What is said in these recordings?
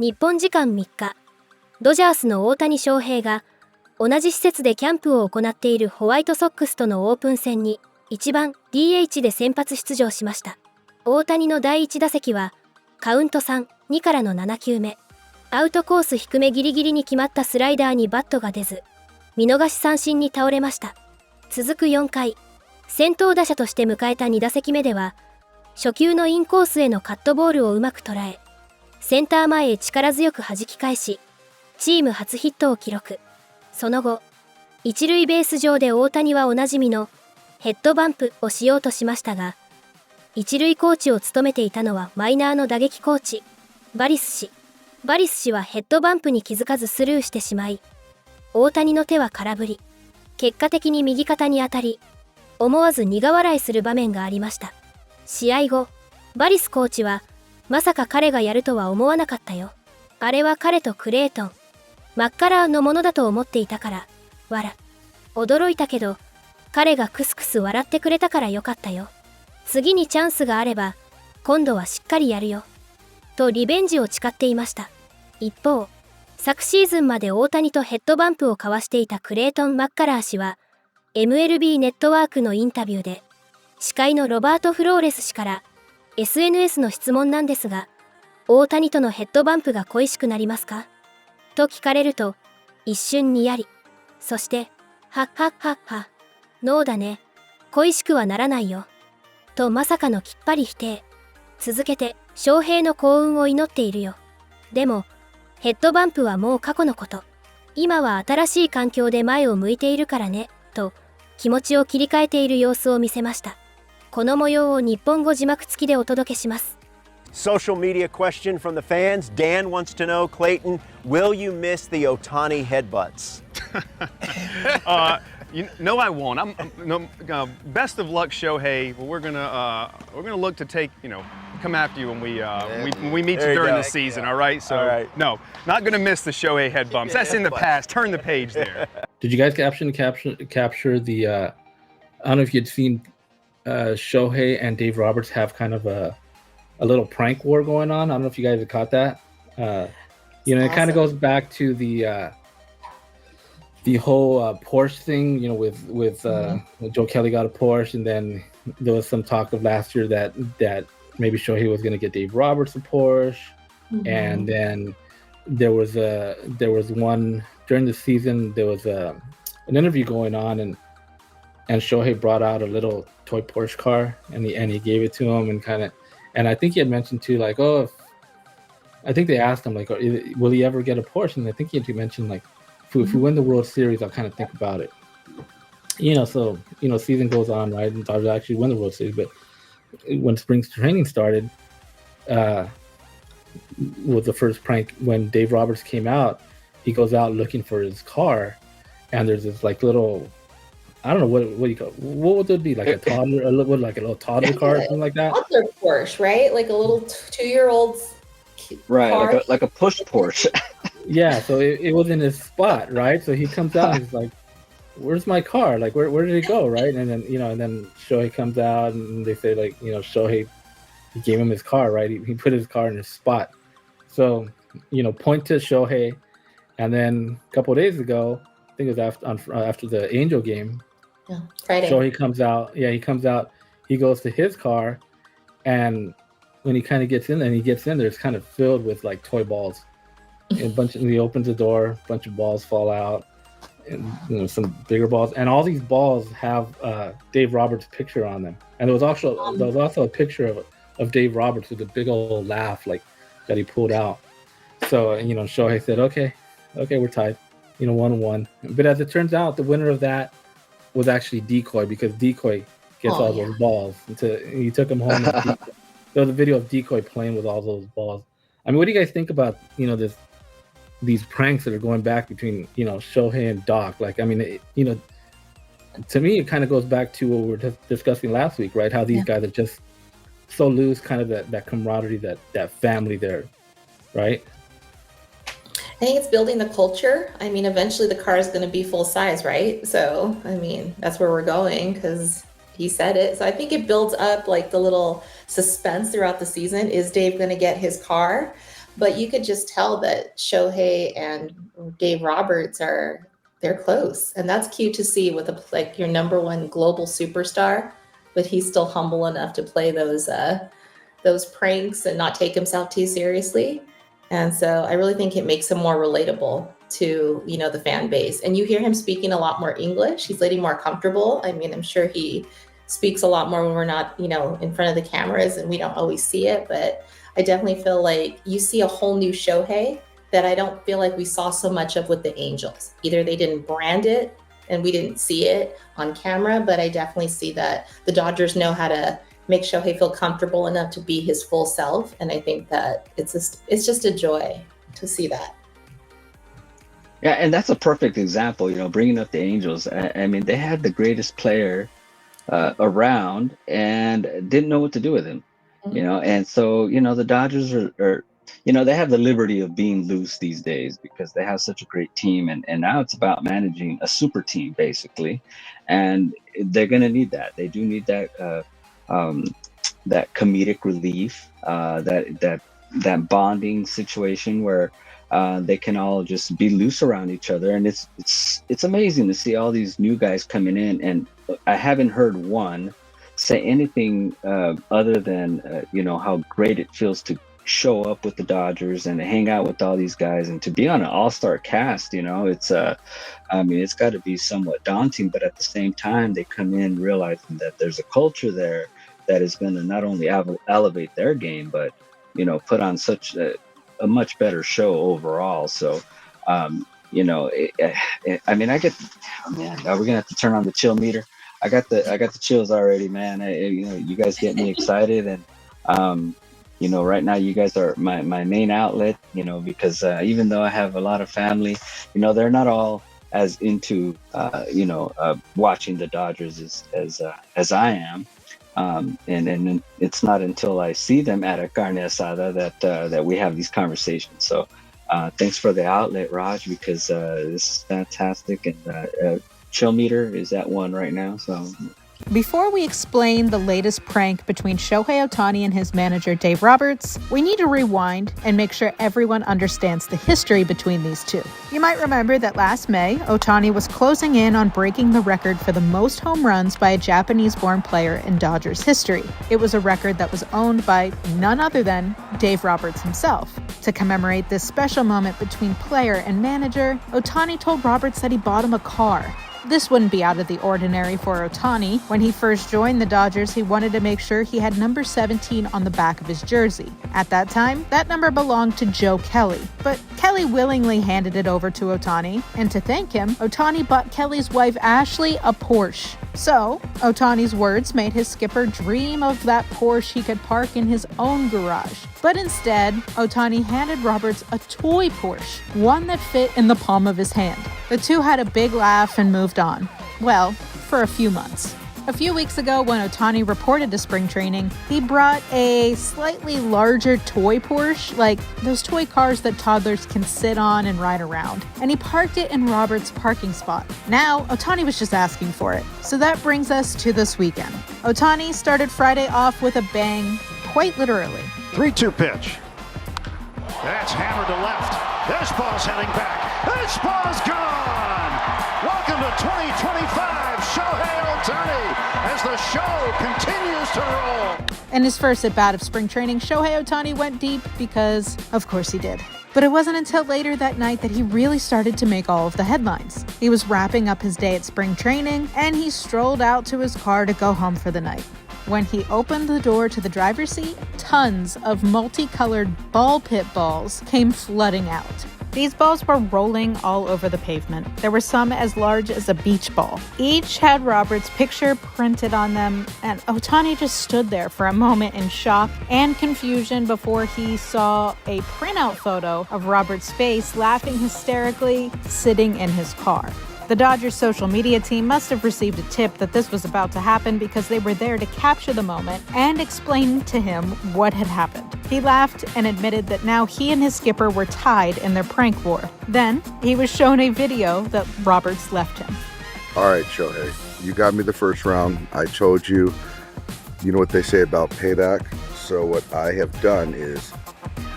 日本時間3日、ドジャースの大谷翔平が同じ施設でキャンプを行っているホワイトソックスとのオープン戦に1番 DH で先発出場しました。大谷の第1打席はカウント3、2からの7球目、アウトコース低めギリギリに決まったスライダーにバットが出ず、見逃し三振に倒れました。続く4回、先頭打者として迎えた2打席目では、初球のインコースへのカットボールをうまく捉え、センター前へ力強く弾き返し、チーム初ヒットを記録。その後、一塁ベース上で大谷はおなじみのヘッドバンプをしようとしましたが、一塁コーチを務めていたのはマイナーの打撃コーチ、バリス氏。バリス氏はヘッドバンプに気づかずスルーしてしまい、大谷の手は空振り。結果的に右肩に当たり、思わず苦笑いする場面がありました。試合後、バリスコーチは、まさか彼がやるとは思わなかったよ。あれは彼とクレイトン、マッカラーのものだと思っていたから、驚いたけど、彼がクスクス笑ってくれたからよかったよ。次にチャンスがあれば、今度はしっかりやるよ。とリベンジを誓っていました。一方、昨シーズンまで大谷とヘッドバンプを交わしていたクレイトン・マッカラー氏は、MLB ネットワークのインタビューで、司会のロバート・フローレス氏から、SNS の質問なんですが、大谷とのヘッドバンプが恋しくなりますかと聞かれると、一瞬にやり、そして、はっはっはっは、ノーだね、恋しくはならないよ。とまさかのきっぱり否定。続けて、翔平の幸運を祈っているよ。でも、ヘッドバンプはもう過去のこと。今は新しい環境で前を向いているからね、と、気持ちを切り替えている様子を見せました。この模様を日本語字幕付きでお届けします。Social media question from the fans. Dan wants to know, Clayton, will you miss the Ohtani headbutts? No, I won't. Best of luck, Shohei. We're gonna look to come after you when we meet you during the season. All right. So no, not gonna miss the Shohei head bumps. That's in the past. Turn the page there. Did you guys capture the? I don't know if you'd seen Shohei and Dave Roberts have kind of a little prank war going on. I don't know if you guys have caught that. It kind of goes back to the whole Porsche thing. With Joe Kelly got a Porsche, and then there was some talk of last year that maybe Shohei was going to get Dave Roberts a Porsche, and then there was one during the season. There was an interview going on, and Shohei brought out a little toy Porsche car, and he gave it to him, and I think he had mentioned too, like, I think they asked him, like, will he ever get a Porsche? And I think he had mentioned, like, if we win the World Series, I'll kind of think about it. So season goes on, right? And Dodgers actually win the World Series, but when spring training started, was the first prank when Dave Roberts came out. He goes out looking for his car, and there's this like little, I don't know what you call it. What would it be, like a toddler, like a little toddler car or something like that? Toddler Porsche, right? Like a little 2-year-old right, car. like a push Porsche. Yeah, so it was in his spot, right? So he comes out and he's like, "Where's my car? Like, where did it go?" Right? And then and then Shohei comes out and they say, like, Shohei, he gave him his car, right? He put his car in his spot. So point to Shohei, and then a couple of days ago, I think it was after the Angel game. Yeah, Friday. Shohei comes out. Yeah, he comes out. He goes to his car, and when he kind of gets in there, it's kind of filled with like toy balls. And he opens the door, a bunch of balls fall out, and some bigger balls, and all these balls have Dave Roberts' picture on them. And there was also a picture of Dave Roberts with a big old laugh, like, that he pulled out. So Shohei said, okay, we're tied, 1-1. But as it turns out, the winner of that was actually Decoy, because Decoy gets all those balls. He took them home. There was a video of Decoy playing with all those balls. I mean, what do you guys think about these pranks that are going back between Shohei and Doc? Like, I mean, to me, it kind of goes back to what we were discussing last week, right? How these guys are just so loose, kind of that camaraderie, that family there, right? I think it's building the culture. I mean, eventually the car is going to be full size, right? So, I mean, that's where we're going because he said it. So I think it builds up like the little suspense throughout the season. Is Dave going to get his car? But you could just tell that Shohei and Dave Roberts they're close. And that's cute to see with like your number one global superstar, but he's still humble enough to play those pranks and not take himself too seriously. And so I really think it makes him more relatable to, the fan base. And you hear him speaking a lot more English. He's getting more comfortable. I mean, I'm sure he speaks a lot more when we're not, in front of the cameras and we don't always see it. But I definitely feel like you see a whole new Shohei that I don't feel like we saw so much of with the Angels. Either they didn't brand it and we didn't see it on camera, but I definitely see that the Dodgers know how to make Shohei feel comfortable enough to be his full self. And I think that it's just a joy to see that. Yeah, and that's a perfect example, bringing up the Angels. I mean, they had the greatest player around and didn't know what to do with him, and so, the Dodgers are they have the liberty of being loose these days because they have such a great team. And now it's about managing a super team, basically. And they're going to need that. They do need that that comedic relief, that bonding situation where they can all just be loose around each other. And it's amazing to see all these new guys coming in. And I haven't heard one say anything other than, how great it feels to show up with the Dodgers and to hang out with all these guys and to be on an all-star cast. It's it's got to be somewhat daunting, but at the same time they come in realizing that there's a culture there that is going to not only elevate their game, but put on such a much better show overall. So I get, are we gonna have to turn on the chill meter? I got the chills already, man. You guys get me excited. And right now you guys are my main outlet, because even though I have a lot of family, they're not all as into, watching the Dodgers as I am. And it's not until I see them at a carne asada that we have these conversations. So thanks for the outlet, Raj, because this is fantastic. And chill meter is at 1 right now. So before we explain the latest prank between Shohei Ohtani and his manager Dave Roberts, we need to rewind and make sure everyone understands the history between these two. You might remember that last May, Ohtani was closing in on breaking the record for the most home runs by a Japanese-born player in Dodgers history. It was a record that was owned by none other than Dave Roberts himself. To commemorate this special moment between player and manager, Ohtani told Roberts that he bought him a car. This wouldn't be out of the ordinary for Ohtani. When he first joined the Dodgers, he wanted to make sure he had number 17 on the back of his jersey. At that time, that number belonged to Joe Kelly, but Kelly willingly handed it over to Ohtani, and to thank him, Ohtani bought Kelly's wife Ashley a Porsche. So, Ohtani's words made his skipper dream of that Porsche he could park in his own garage. But instead, Ohtani handed Roberts a toy Porsche, one that fit in the palm of his hand. The two had a big laugh and moved on. Well, for a few months. A few weeks ago, when Ohtani reported to spring training, he brought a slightly larger toy Porsche, like those toy cars that toddlers can sit on and ride around, and he parked it in Roberts' parking spot. Now, Ohtani was just asking for it. So that brings us to this weekend. Ohtani started Friday off with a bang, quite literally. 3-2 pitch. That's hammered to left. This ball's heading back. This ball's gone! Welcome to 2025, Shohei Ohtani, as the show continues to roll. In his first at-bat of spring training, Shohei Ohtani went deep because, of course he did. But it wasn't until later that night that he really started to make all of the headlines. He was wrapping up his day at spring training, and he strolled out to his car to go home for the night. When he opened the door to the driver's seat, tons of multicolored ball pit balls came flooding out. These balls were rolling all over the pavement. There were some as large as a beach ball. Each had Roberts' picture printed on them, and Ohtani just stood there for a moment in shock and confusion before he saw a printout photo of Roberts' face laughing hysterically, sitting in his car. The Dodgers' social media team must have received a tip that this was about to happen because they were there to capture the moment and explain to him what had happened. He laughed and admitted that now he and his skipper were tied in their prank war. Then, he was shown a video that Roberts left him. All right, Shohei, you got me the first round. I told you, you know what they say about payback? So what I have done is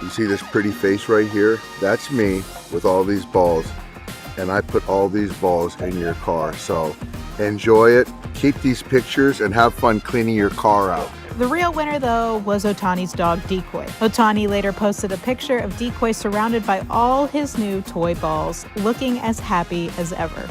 You see this pretty face right here? That's me with all these balls. And I put all these balls in your car. So enjoy it, keep these pictures, and have fun cleaning your car out. The real winner, though, was Ohtani's dog, Decoy. Ohtani later posted a picture of Decoy surrounded by all his new toy balls, looking as happy as ever.